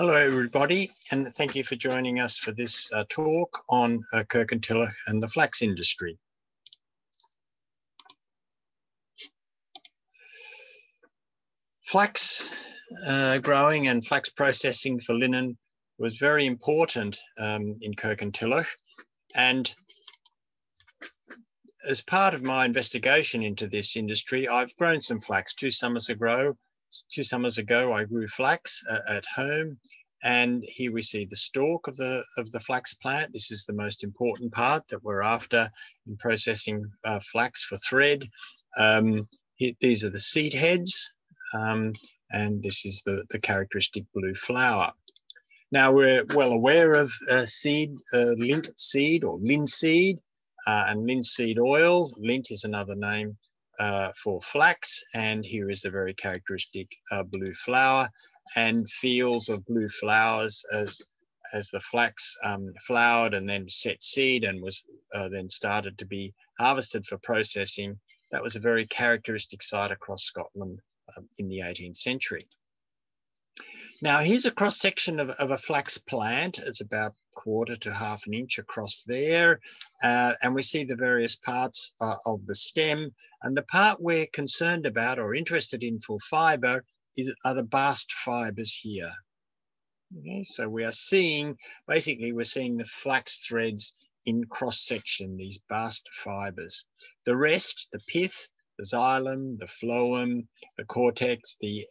Hello, everybody, and thank you for joining us for this talk on Kirkintilloch and the flax industry. Flax growing and flax processing for linen was very important in Kirkintilloch, and as part of my investigation into this industry, I've grown some flax. Two summers ago, I grew flax at home, and here we see the stalk of the flax plant. This is the most important part that we're after in processing flax for thread. These are the seed heads, and this is the characteristic blue flower. Now we're well aware of lint seed or linseed and linseed oil. Lint is another name for flax, and here is the very characteristic blue flower, and fields of blue flowers as the flax flowered and then set seed and was then started to be harvested for processing. That was a very characteristic sight across Scotland in the 18th century. Now here's a cross section of a flax plant. It's about 1/4 to 1/2 an inch across there, and we see the various parts of the stem. And the part we're concerned about or interested in for fibre are the bast fibres here. Okay, so we are seeing, basically we're seeing the flax threads in cross section, these bast fibres. The rest, the pith, the xylem, the phloem, the cortex, the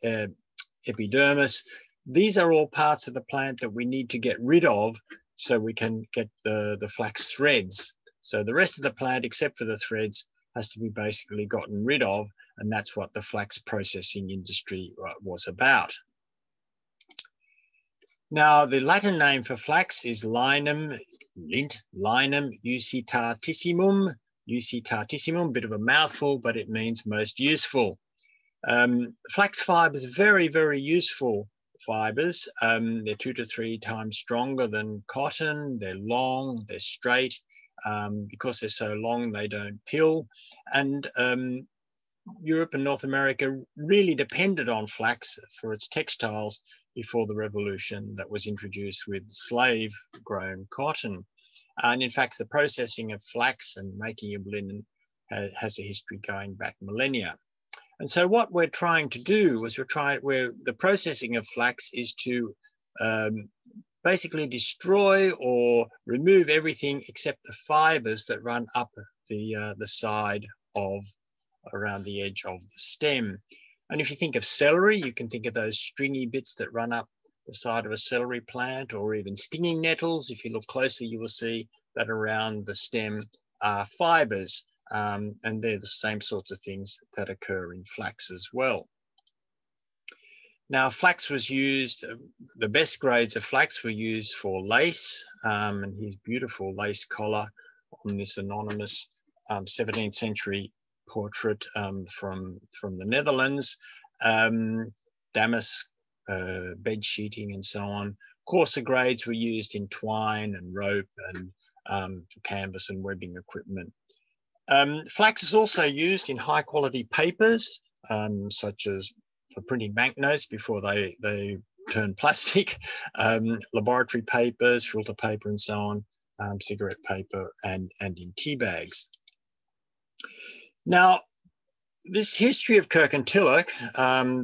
epidermis, these are all parts of the plant that we need to get rid of so we can get the flax threads. So the rest of the plant, except for the threads, has to be basically gotten rid of, and that's what the flax processing industry was about. Now, the Latin name for flax is Linum, lint, Linum usitatissimum. Usitatissimum, bit of a mouthful, but it means most useful. Flax fibres are very, very useful fibres. They're 2 to 3 times stronger than cotton. They're long, they're straight. Because they're so long, they don't pill. And Europe and North America really depended on flax for its textiles before the revolution that was introduced with slave-grown cotton. And in fact, the processing of flax and making of linen has a history going back millennia. And so what we're trying to do is the processing of flax is to basically destroy or remove everything except the fibres that run up the side of, around the edge of the stem. And if you think of celery, you can think of those stringy bits that run up the side of a celery plant, or even stinging nettles. If you look closely, you will see that around the stem are fibres, and they're the same sorts of things that occur in flax as well. Now, flax was used, the best grades of flax were used for lace, and here's beautiful lace collar on this anonymous 17th century portrait from the Netherlands, damask, bed sheeting and so on. Coarser grades were used in twine and rope and canvas and webbing equipment. Flax is also used in high quality papers, such as for printing banknotes before they turn plastic, laboratory papers, filter paper and so on, cigarette paper and in tea bags. Now, this history of Kirkintilloch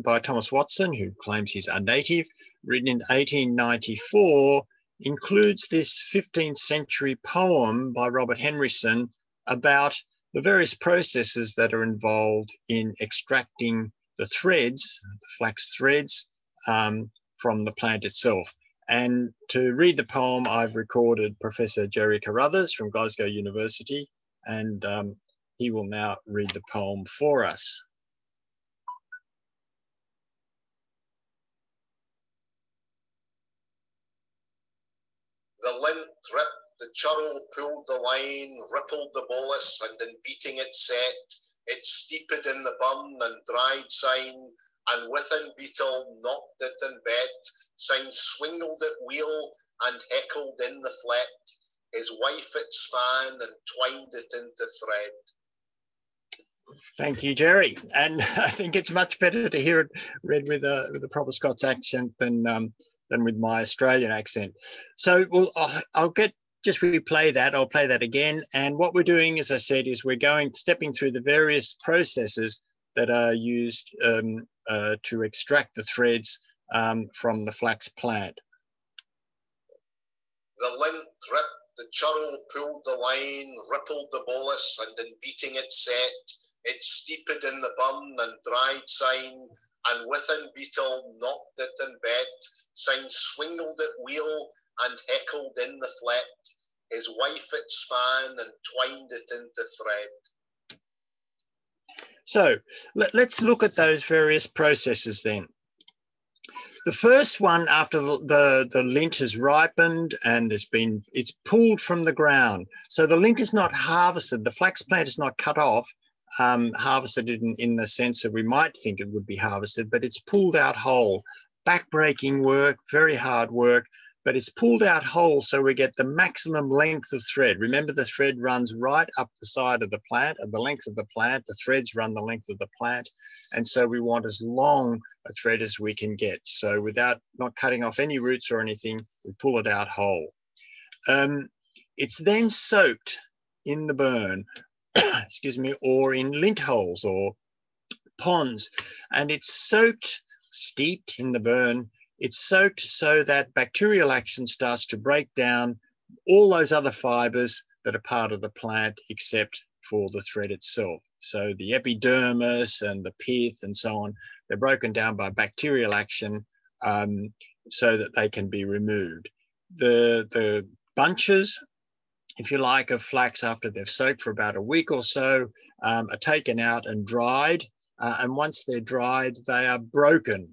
by Thomas Watson, who claims he's a native, written in 1894, includes this 15th century poem by Robert Henryson about the various processes that are involved in extracting the threads, the flax threads, from the plant itself. And to read the poem, I've recorded Professor Jerry Carruthers from Glasgow University, and he will now read the poem for us. The lint dripped, the churl pulled the line, rippled the bolus, and in beating it set, it steeped in the burn and dried sign, and within beetle knocked it in bed, sign swingled it wheel, and heckled in the flet, his wife it span, and twined it into thread. Thank you, Jerry. And I think it's much better to hear it read with a proper Scots accent than than with my Australian accent. So I'll just replay that. I'll play that again. And what we're doing, as I said, is we're stepping through the various processes that are used to extract the threads from the flax plant. The lint dripped, the churl pulled the line, rippled the bolus, and in beating it set, it steeped in the burn and dried sign, and within beetle knocked it in bed, sign swingled it wheel, and heckled in the flet. His wife it span and twined it into thread. So let's look at those various processes then. The first one, after the lint has ripened and it's pulled from the ground. So the lint is not harvested. The flax plant is not cut off, harvested in the sense that we might think it would be harvested, but it's pulled out whole. Backbreaking work, very hard work, but it's pulled out whole so we get the maximum length of thread. Remember, the thread runs right up the side of the plant, at the length of the plant. The threads run the length of the plant. And so we want as long a thread as we can get. So without not cutting off any roots or anything, we pull it out whole. It's then soaked in the burn, excuse me, or in lint holes or ponds. And it's soaked, steeped in the burn. It's soaked so that bacterial action starts to break down all those other fibers that are part of the plant except for the thread itself. So the epidermis and the pith and so on, they're broken down by bacterial action so that they can be removed. The bunches, if you like, of flax after they've soaked for about a week or so are taken out and dried. And once they're dried, they are broken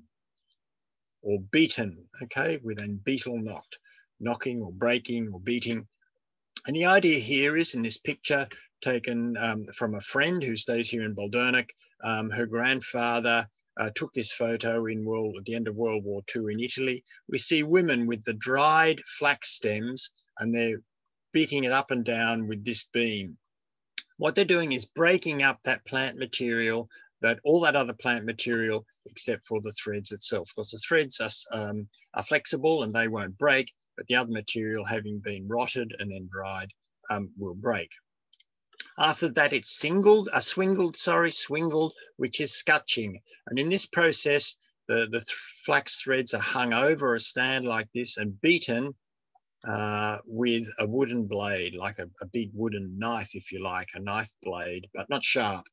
or beaten, okay, with a beetle knocked, knocking or breaking or beating. And the idea here is, in this picture taken from a friend who stays here in Baldurnic, her grandfather took this photo at the end of World War II in Italy. We see women with the dried flax stems and they're beating it up and down with this beam. What they're doing is breaking up that plant material, all that other plant material, except for the threads itself. Because the threads are flexible and they won't break, but the other material, having been rotted and then dried, will break. After that, it's swingled, which is scutching. And in this process, the flax threads are hung over a stand like this and beaten with a wooden blade, like a big wooden knife, if you like, a knife blade, but not sharp.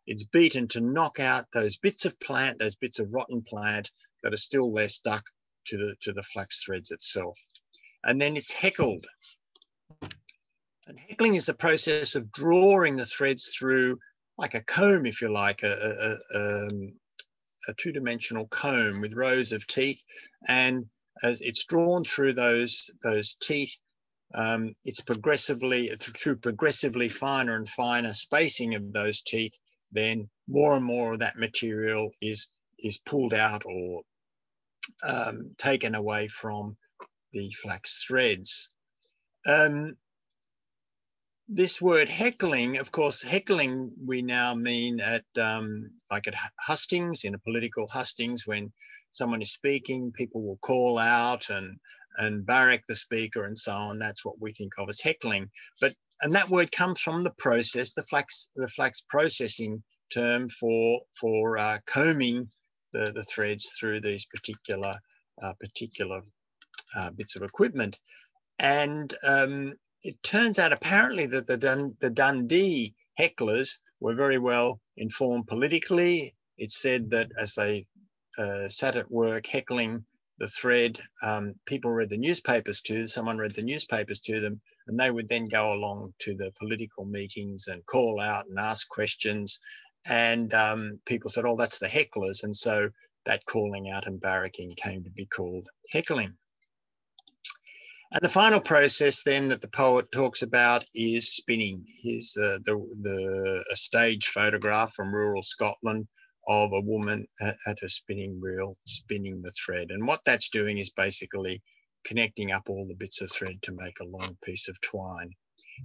It's beaten to knock out those bits of plant, those bits of rotten plant that are still there stuck to the flax threads itself. And then it's heckled. And heckling is the process of drawing the threads through like a comb, if you like, a two-dimensional comb with rows of teeth. And as it's drawn through those teeth, it's through progressively finer and finer spacing of those teeth, then more and more of that material is pulled out or taken away from the flax threads. This word heckling, of course, heckling we now mean at like at hustings, in a political hustings, when someone is speaking, people will call out and barrack the speaker and so on. That's what we think of as heckling. And that word comes from the process, the flax processing term for combing the threads through these particular bits of equipment. And it turns out apparently that the Dundee hecklers were very well informed politically. It's said that as they sat at work heckling the thread, people read the newspapers someone read the newspapers to them, and they would then go along to the political meetings and call out and ask questions. And people said, oh, that's the hecklers. And so that calling out and barracking came to be called heckling. And the final process then that the poet talks about is spinning. Here's a stage photograph from rural Scotland of a woman at a spinning reel spinning the thread. And what that's doing is basically connecting up all the bits of thread to make a long piece of twine.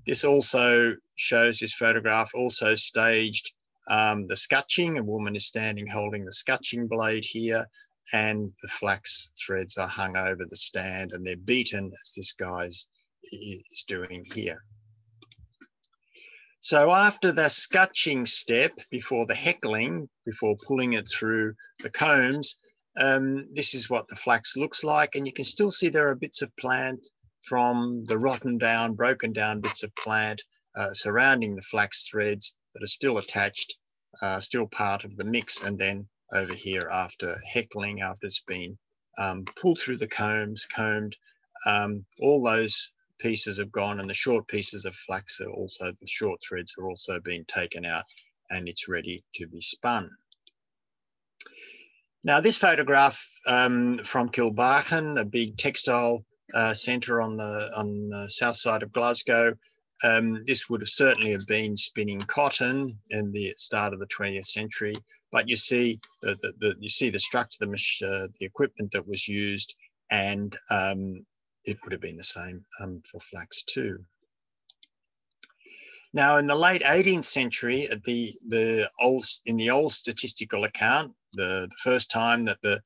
This also shows, this photograph also staged the scutching. A woman is standing holding the scutching blade here. and the flax threads are hung over the stand and they're beaten, as this guy is doing here. So after the scutching step, before the heckling, before pulling it through the combs, this is what the flax looks like. And you can still see there are bits of plant from the rotten down, broken down bits of plant surrounding the flax threads that are still attached, still part of the mix. And then over here, after heckling, after it's been pulled through the combs, combed, all those pieces have gone, and the short pieces of flax are also, the short threads are also being taken out, and it's ready to be spun. Now, this photograph from Kilbarchan, a big textile centre on the south side of Glasgow, this would have certainly have been spinning cotton in the start of the 20th century. But you see the structure, the equipment that was used, and it would have been the same for flax too. Now, in the late 18th century, in the old statistical account, the first time that the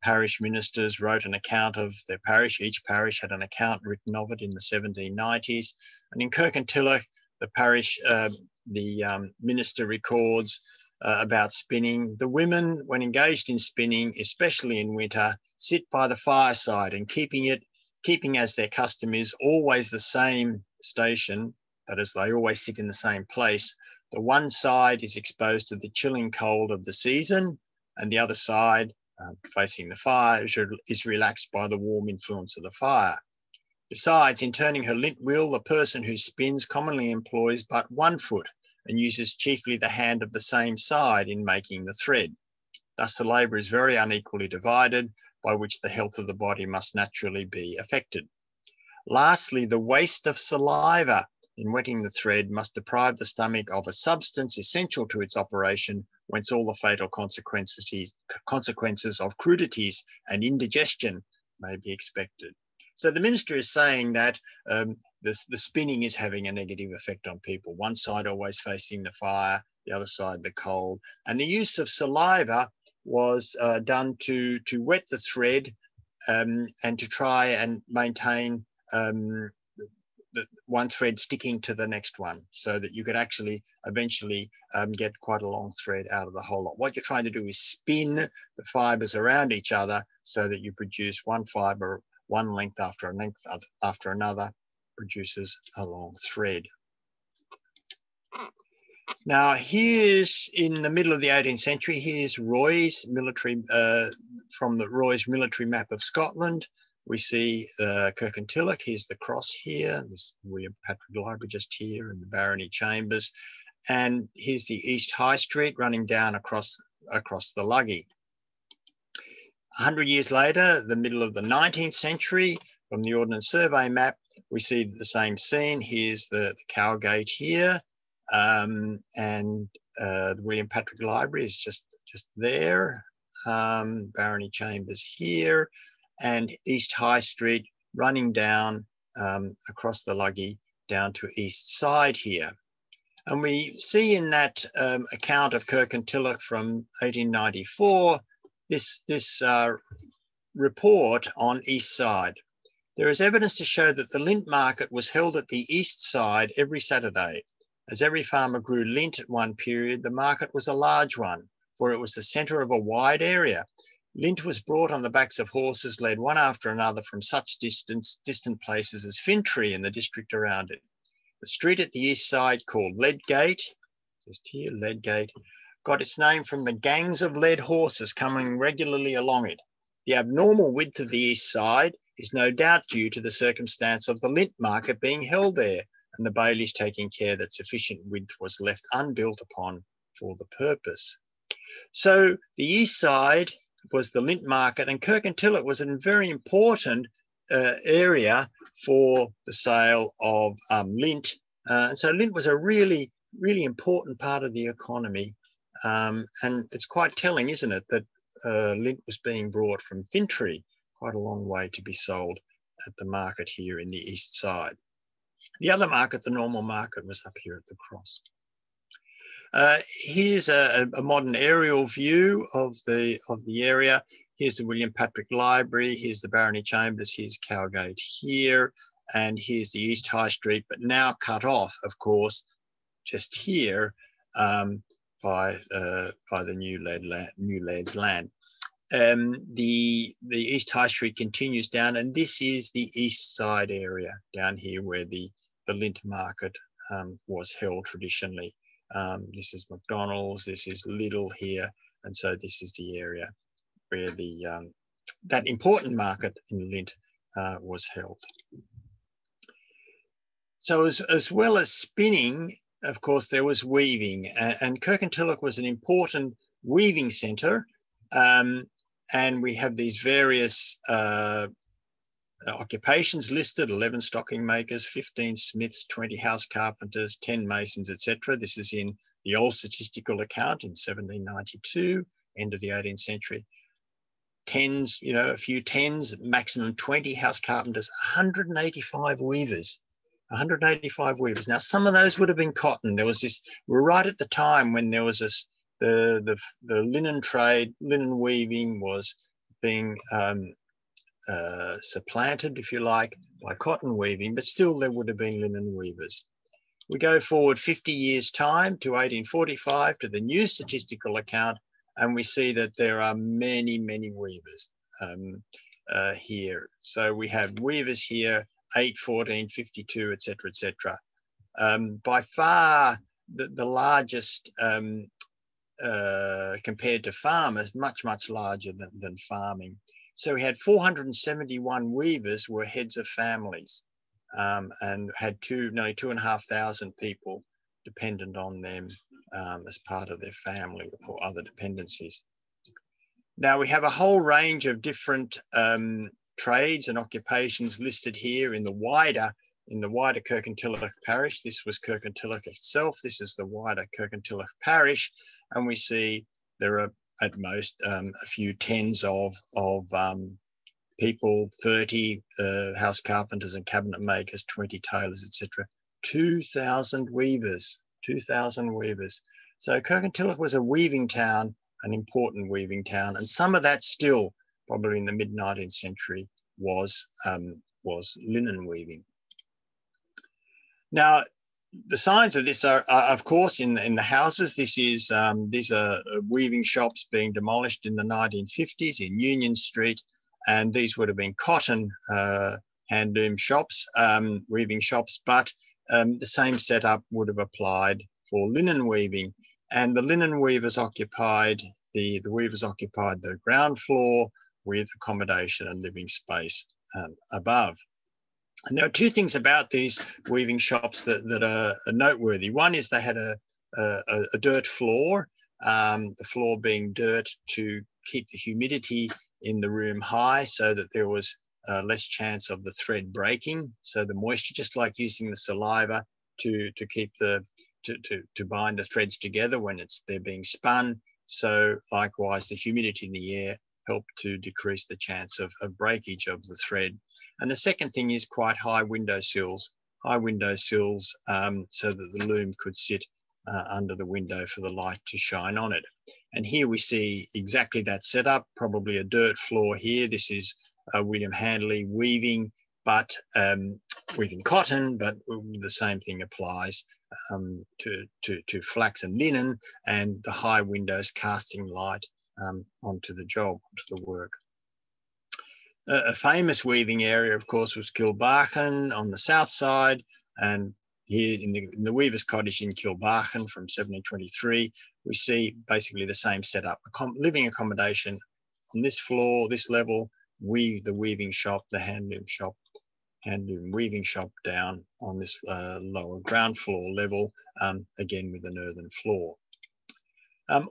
parish ministers wrote an account of their parish, each parish had an account written of it in the 1790s. And in Kirkintilloch, the parish, minister records about spinning. The women, when engaged in spinning, especially in winter, sit by the fireside and keeping as their custom is always the same station, that is, they always sit in the same place. The one side is exposed to the chilling cold of the season, and the other side, facing the fire, is relaxed by the warm influence of the fire. Besides, in turning her lint wheel, the person who spins commonly employs but one foot and uses chiefly the hand of the same side in making the thread. Thus, the labour is very unequally divided, by which the health of the body must naturally be affected. Lastly, the waste of saliva in wetting the thread must deprive the stomach of a substance essential to its operation, whence all the fatal consequences of crudities and indigestion may be expected. So the minister is saying that the spinning is having a negative effect on people. One side always facing the fire, the other side the cold. And the use of saliva was done to wet the thread and to try and maintain the one thread sticking to the next one, so that you could actually eventually get quite a long thread out of the whole lot. What you're trying to do is spin the fibres around each other so that you produce one fibre, one length after another produces a long thread. Now, here's in the middle of the 18th century, here's Roy's military, from the Roy's military map of Scotland. We see Kirkintilloch, here's the cross here, there's William Patrick Library just here, and the Barony Chambers. And here's the East High Street running down across the Luggy. 100 years later, the middle of the 19th century, from the Ordnance Survey map, we see the same scene. Here's the Cowgate here, and the William Patrick Library is just there. Barony Chambers here, and East High Street running down across the Luggy down to East Side here. And we see in that account of Kirkintilloch from 1894, this report on East Side. There is evidence to show that the Lint Market was held at the East Side every Saturday. As every farmer grew lint at one period, the market was a large one, for it was the centre of a wide area. Lint was brought on the backs of horses led one after another from such distant places as Fintry and the district around it. The street at the east side, called Leadgate, just here, Leadgate, got its name from the gangs of led horses coming regularly along it. The abnormal width of the east side is no doubt due to the circumstance of the Lint Market being held there, and the bailies taking care that sufficient width was left unbuilt upon for the purpose. So the east side was the Lint Market, and Kirkintilloch was a very important area for the sale of lint. And so lint was a really, really important part of the economy. And it's quite telling, isn't it, that lint was being brought from Fintry quite a long way to be sold at the market here in the east side. The other market, the normal market, was up here at the cross. Here's a modern aerial view of the area. Here's the William Patrick Library. Here's the Barony Chambers. Here's Cowgate here. And here's the East High Street, but now cut off, of course, just here by the New Lairds land. The East High Street continues down, and this is the east side area down here where the Lint Market was held traditionally. This is McDonald's, this is Lidl here, and so this is the area where that important market in Lint was held. So as well as spinning, of course, there was weaving, and Kirkintilloch was an important weaving centre. And we have these various occupations listed: 11 stocking makers, 15 smiths, 20 house carpenters, 10 masons, etc. This is in the old statistical account in 1792, end of the 18th century. Tens, a few tens, maximum 20 house carpenters, 185 weavers. 185 weavers. Now, some of those would have been cotton. There was this, we're right at the time when there was this, the linen trade, linen weaving was being supplanted, if you like, by cotton weaving, but still there would have been linen weavers. We go forward 50 years' time to 1845 to the new statistical account, and we see that there are many, many weavers here. So we have weavers here, 8, 14, 52, etc., etc. By far the largest compared to farmers, much, much larger than farming. So we had 471 weavers were heads of families and had nearly 2,500 people dependent on them as part of their family or other dependencies. Now we have a whole range of different trades and occupations listed here in the wider Kirkintilloch parish. This was Kirkintilloch itself. This is the wider Kirkintilloch parish, and we see there are at most a few tens of people, 30 house carpenters and cabinet makers, 20 tailors, etc. 2,000 weavers, 2,000 weavers. So Kirkintilloch was a weaving town, an important weaving town, and some of that still, probably in the mid-19th century, was linen weaving. Now, the signs of this are of course, in the houses. These are weaving shops being demolished in the 1950s in Union Street, and these would have been cotton hand loom shops, weaving shops, but the same setup would have applied for linen weaving. And the linen weavers occupied the ground floor with accommodation and living space above. And there are two things about these weaving shops that are noteworthy. One is they had a dirt floor, the floor being dirt to keep the humidity in the room high so that there was less chance of the thread breaking. So the moisture, just like using the saliva to keep to bind the threads together when they're being spun. So likewise, the humidity in the air helped to decrease the chance of breakage of the thread. And the second thing is quite high windowsills so that the loom could sit under the window for the light to shine on it. And here we see exactly that setup, probably a dirt floor here. This is William Handley weaving, but weaving cotton, but the same thing applies to flax and linen, and the high windows casting light onto the job, onto the work. A famous weaving area, of course, was Kilbarchan on the south side, and here in the Weaver's Cottage in Kilbarchan from 1723, we see basically the same setup, living accommodation on this floor, this level, the weaving shop, the hand loom weaving shop down on this lower ground floor level, again with an earthen floor.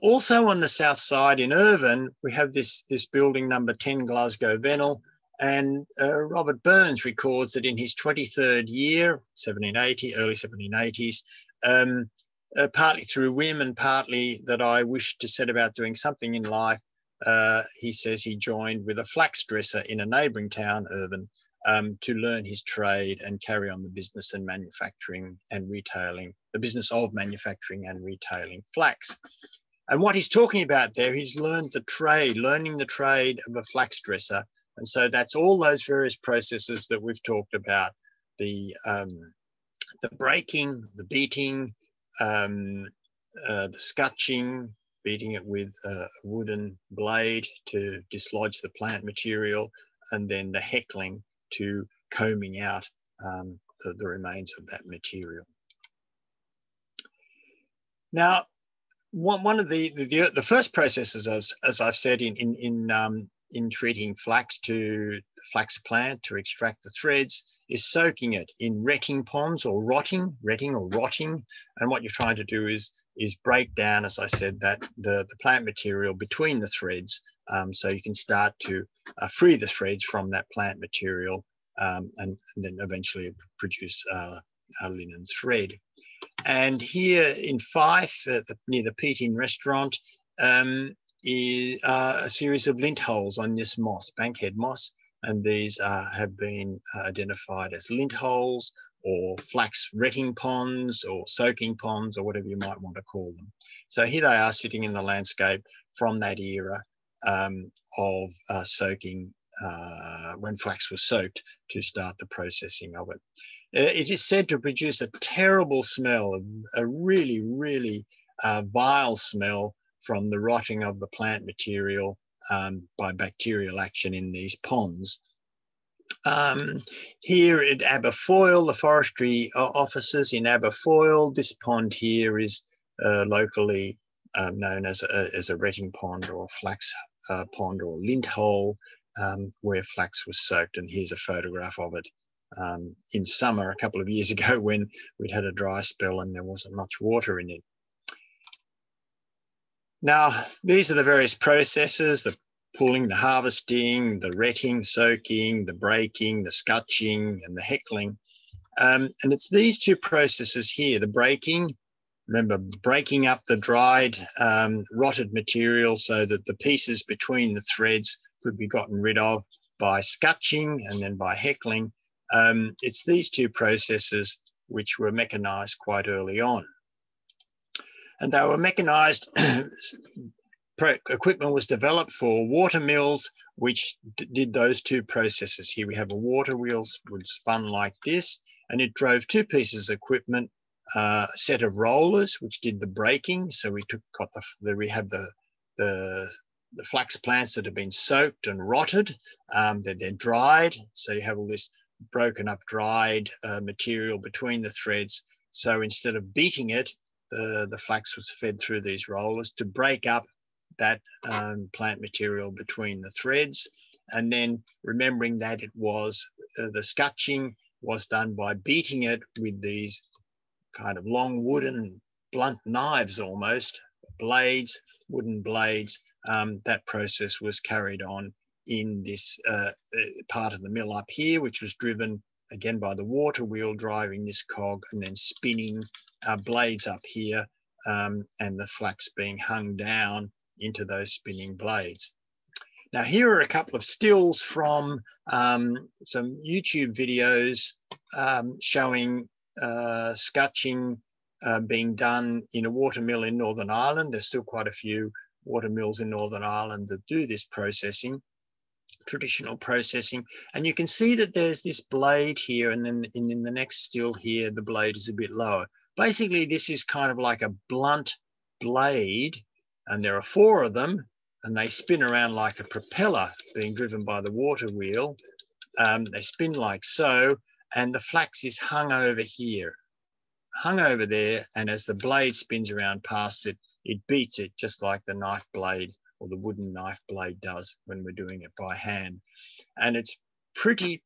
Also on the south side in Irvine, we have this building number 10 Glasgow Vennel, and Robert Burns records that in his 23rd year, 1780, early 1780s, partly through whim and partly that I wished to set about doing something in life, he says he joined with a flax dresser in a neighbouring town, Irvine, to learn his trade and carry on the business and manufacturing and retailing, the business of manufacturing and retailing flax. And what he's talking about there, he's learning the trade of a flax dresser. And so that's all those various processes that we've talked about, the breaking, the beating, the scutching, beating it with a wooden blade to dislodge the plant material, and then the heckling to combing out the remains of that material. Now, one of the first processes, as I've said, in treating flax to the flax plant to extract the threads, is soaking it in retting ponds or rotting. And what you're trying to do is break down, as I said, that the plant material between the threads, so you can start to free the threads from that plant material, and then eventually produce a linen thread. And here in Fife, near the Peat Inn restaurant, is a series of lint holes on this moss, bankhead moss, and these have been identified as lint holes or flax retting ponds or soaking ponds or whatever you might want to call them. So here they are sitting in the landscape from that era of soaking, when flax was soaked to start the processing of it. It is said to produce a terrible smell, a really, really vile smell from the rotting of the plant material by bacterial action in these ponds. Here at Aberfoyle, the forestry offices in Aberfoyle, this pond here is locally known as a retting pond or flax pond or lint hole, where flax was soaked. And here's a photograph of it in summer a couple of years ago when we'd had a dry spell and there wasn't much water in it. Now, these are the various processes: the pulling, the harvesting, the retting, soaking, the breaking, the scutching, and the heckling. And it's these two processes here, the breaking, remember, breaking up the dried, rotted material so that the pieces between the threads could be gotten rid of by scutching and then by heckling. It's these two processes which were mechanized quite early on. And they were mechanized, equipment was developed for water mills, which did those two processes. Here we have a water wheel would spun like this, and it drove two pieces of equipment, a set of rollers, which did the breaking. So we have the flax plants that have been soaked and rotted, they're dried. So you have all this broken up, dried material between the threads. So instead of beating it, the flax was fed through these rollers to break up that plant material between the threads. And then remembering that it was the scutching was done by beating it with these kind of long wooden blunt knives, almost blades, wooden blades. That process was carried on in this part of the mill up here, which was driven again by the water wheel driving this cog and then spinning blades up here, and the flax being hung down into those spinning blades. Now, here are a couple of stills from some YouTube videos showing scutching being done in a water mill in Northern Ireland. There's still quite a few water mills in Northern Ireland that do this processing, traditional processing. And you can see that there's this blade here, and then in the next still here, the blade is a bit lower. Basically, this is kind of like a blunt blade, and there are four of them, and they spin around like a propeller being driven by the water wheel. They spin like so, and the flax is hung over here, hung over there, and as the blade spins around past it, it beats it just like the knife blade or the wooden knife blade does when we're doing it by hand. And it's pretty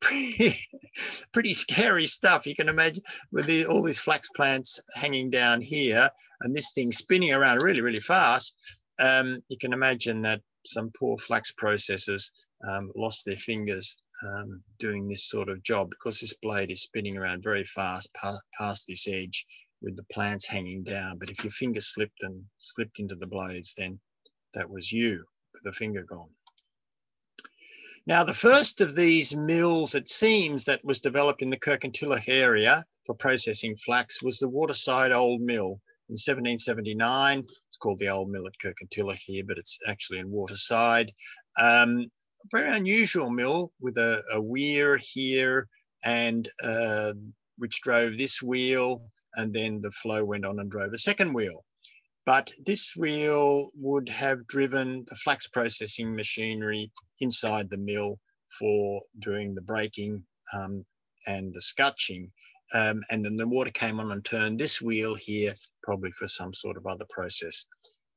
scary stuff. You can imagine with all these flax plants hanging down here and this thing spinning around really, really fast. You can imagine that some poor flax processors lost their fingers doing this sort of job, because this blade is spinning around very fast past this edge with the plants hanging down. But if your finger slipped into the blades, then that was you with a finger gone. Now, the first of these mills, it seems, that was developed in the Kirkintilloch area for processing flax was the Waterside Old Mill. in 1779. It's called the Old Mill at Kirkintilloch here, but it's actually in Waterside. Very unusual mill with a weir here, and which drove this wheel, and then the flow went on and drove a second wheel. But this wheel would have driven the flax processing machinery inside the mill for doing the breaking and the scutching. And then the water came on and turned this wheel here, probably for some sort of other process.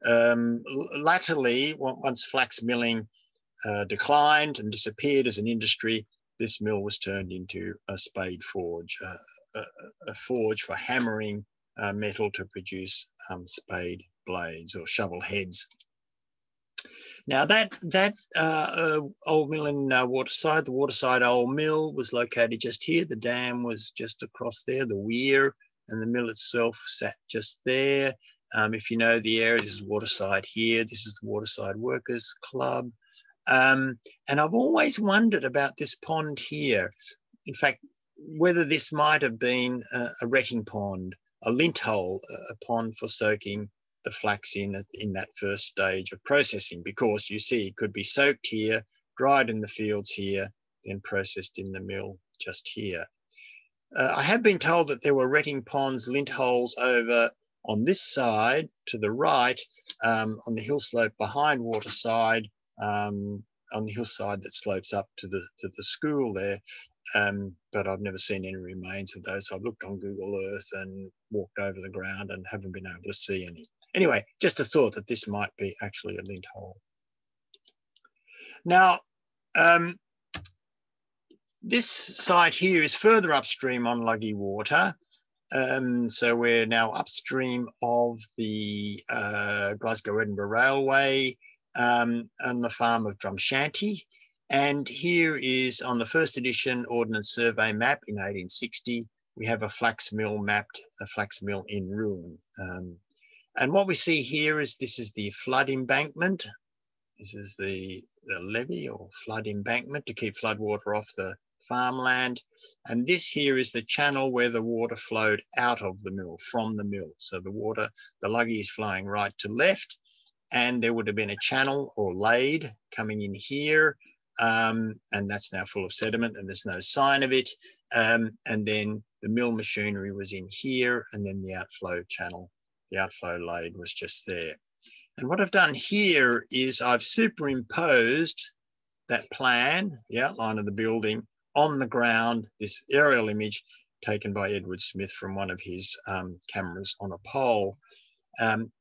Latterly, once flax milling declined and disappeared as an industry, this mill was turned into a spade forge, a forge for hammering metal to produce spade blades or shovel heads. Now that old mill in Waterside, the Waterside Old Mill, was located just here. The dam was just across there, the weir, and the mill itself sat just there. If you know the area, this is Waterside here. This is the Waterside Workers Club. And I've always wondered about this pond here. In fact, whether this might have been a retting pond, a lint hole, a pond for soaking the flax in that first stage of processing, because you see it could be soaked here, dried in the fields here, then processed in the mill just here. I have been told that there were retting ponds, lint holes over on this side to the right, on the hill slope behind Waterside, on the hillside that slopes up to the school there. But I've never seen any remains of those. I've looked on Google Earth and walked over the ground and haven't been able to see any. Anyway, just a thought that this might be actually a lint hole. Now, this site here is further upstream on Luggy Water. So we're now upstream of the Glasgow-Edinburgh Railway and the farm of Drumshanty. And here is, on the first edition Ordnance Survey map in 1860, we have a flax mill mapped, a flax mill in ruin. And what we see here is this is the flood embankment. This is the levee or flood embankment to keep flood water off the farmland. And this here is the channel where the water flowed out of the mill, from the mill. So the water, the Luggy is flowing right to left, and there would have been a channel or lade coming in here. And that's now full of sediment and there's no sign of it. And then the mill machinery was in here, and then the outflow channel, the outflow lade was just there. And what I've done here is I've superimposed that plan, the outline of the building, on the ground, this aerial image taken by Edward Smith from one of his cameras on a pole.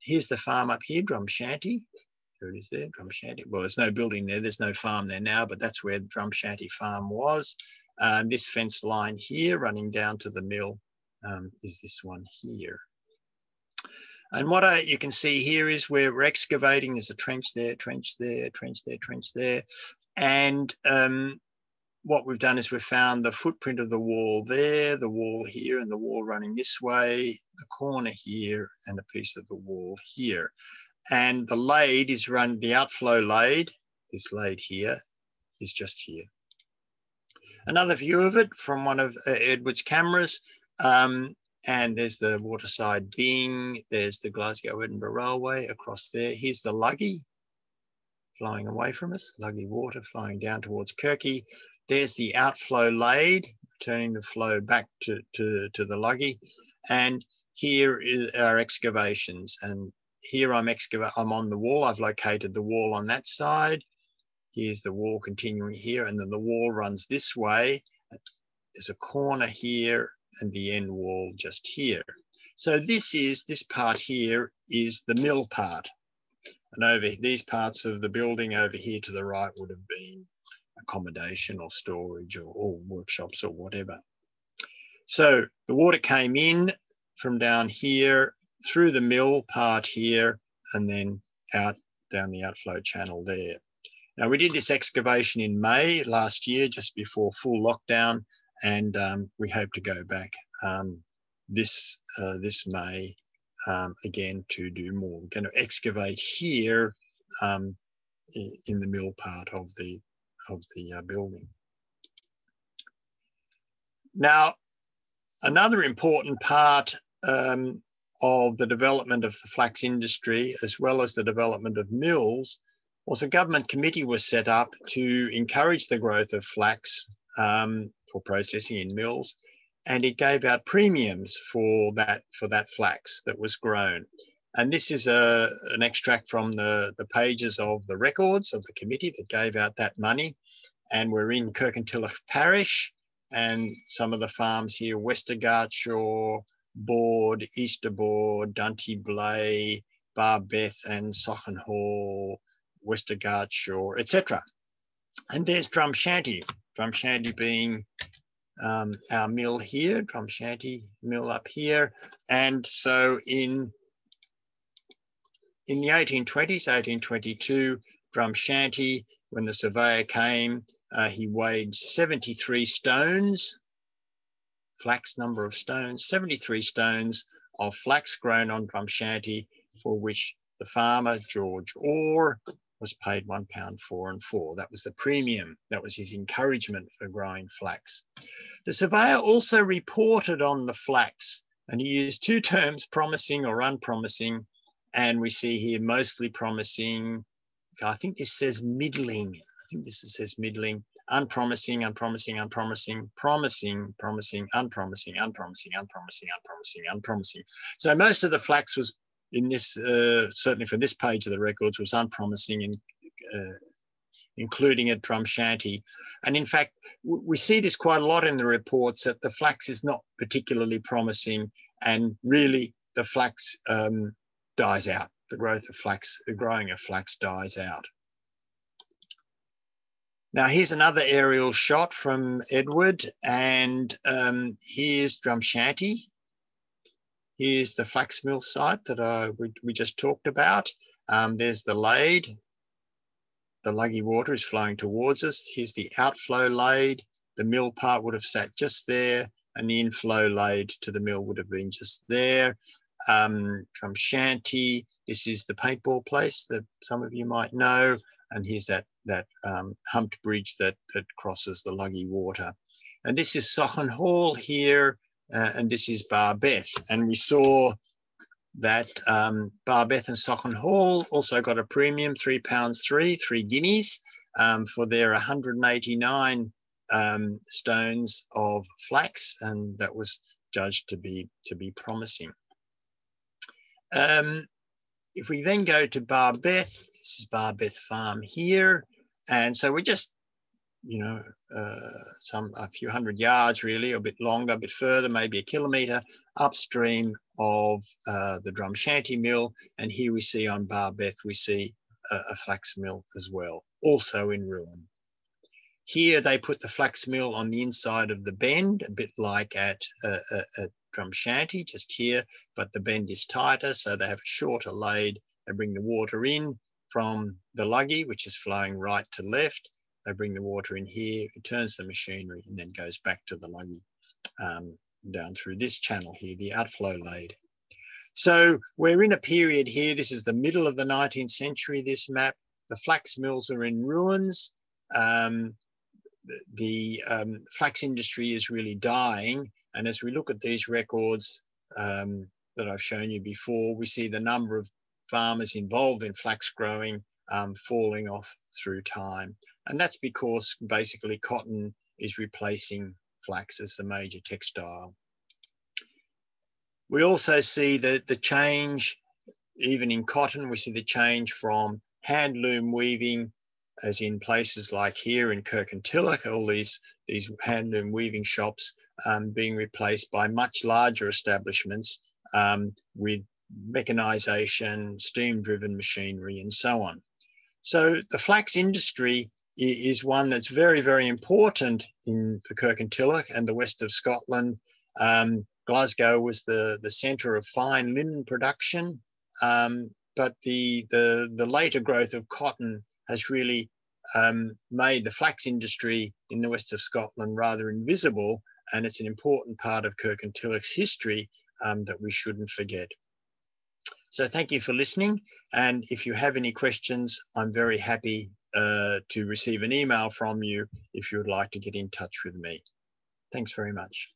Here's the farm up here, Drumshanty. Here it is there, Drumshanty. Well, there's no building there, there's no farm there now, but that's where the Drumshanty farm was. This fence line here running down to the mill is this one here. And what you can see here is where we're excavating. There's a trench there, trench there, trench there, trench there. And what we've done is we've found the footprint of the wall there, the wall here, and the wall running this way, the corner here, and a piece of the wall here. And the lade is run, the outflow lade, this lade here, is just here. Another view of it from one of Edward's cameras. And there's the Waterside Bing, there's the Glasgow-Edinburgh Railway across there. Here's the Luggy flowing away from us, Luggy water flowing down towards Kirky. There's the outflow lade, turning the flow back to the Luggy. And here is our excavations. And here I'm on the wall. I've located the wall on that side. Here's the wall continuing here, and then the wall runs this way. There's a corner here and the end wall just here. So this part here is the mill part. And over these parts of the building over here to the right would have been accommodation or storage or workshops or whatever. So the water came in from down here through the mill part here and then out down the outflow channel there. Now we did this excavation in May last year, just before full lockdown, and we hope to go back this May again to do more. We're going to excavate here in the mill part of the building. Now, another important part of the development of the flax industry, as well as the development of mills, was a government committee was set up to encourage the growth of flax for processing in mills, and it gave out premiums for that flax that was grown. And this is an extract from the pages of the records of the committee that gave out that money. And we're in Kirkintilloch Parish, and some of the farms here: Westergartshaw, Board, Easterboard, Dunty-Blay, Barbeth and Sochenhall, Westergartshaw, etc. And there's Drumshanty being our mill here, Drumshanty mill up here. And so in the 1820s, 1822, Drumshanty, when the surveyor came, he weighed 73 stones, flax number of stones, 73 stones of flax grown on Drumshanty, for which the farmer, George Orr, was paid £1 4 and 4. That was the premium. That was his encouragement for growing flax. The surveyor also reported on the flax, and he used two terms, promising or unpromising. And we see here mostly promising. I think this says middling. I think this says middling. Unpromising, unpromising, unpromising, promising, promising, unpromising, unpromising, unpromising, unpromising, unpromising. So most of the flax was in this, certainly for this page of the records, was unpromising, and including at Drumshanty. And in fact, we see this quite a lot in the reports, that the flax is not particularly promising, and really the flax dies out. The growth of flax, the growing of flax dies out. Now here's another aerial shot from Edward, and here's Drumshanty. Here's the flax mill site that we just talked about. There's the lade. The luggy water is flowing towards us. Here's the outflow lade. The mill part would have sat just there, and the inflow lade to the mill would have been just there. Drumshanty, this is the paintball place that some of you might know, and here's that humped bridge that crosses the luggy water. And this is Sochenhall here, and this is Barbeth. And we saw that Barbeth and Sochenhall also got a premium, £3 3 guineas, for their 189 stones of flax, and that was judged to be promising. If we then go to Barbeth, this is Barbeth Farm here, and so we're just, you know, a few hundred yards really, or a bit longer, a bit further, maybe a kilometre upstream of the Drumshanty mill. And here we see on Barbeth, we see a flax mill as well, also in ruin. Here they put the flax mill on the inside of the bend, a bit like at Drumshanty, just here, but the bend is tighter, so they have a shorter lade. They bring the water in from the luggy, which is flowing right to left. They bring the water in here, it turns the machinery, and then goes back to the luggy down through this channel here, the outflow lade. So we're in a period here, this is the middle of the 19th century, this map. The flax mills are in ruins. The flax industry is really dying. And as we look at these records that I've shown you before, we see the number of farmers involved in flax growing falling off through time. And that's because basically cotton is replacing flax as the major textile. We also see the change, even in cotton, we see the change from hand loom weaving, as in places like here in Kirkintilloch, all these hand loom weaving shops being replaced by much larger establishments with mechanisation, steam-driven machinery, and so on. So the flax industry is one that's very, very important for Kirkintilloch and the west of Scotland. Glasgow was the centre of fine linen production, but the later growth of cotton has really made the flax industry in the west of Scotland rather invisible, and it's an important part of Kirkintilloch's history that we shouldn't forget. So thank you for listening, and if you have any questions, I'm very happy to receive an email from you if you would like to get in touch with me. Thanks very much.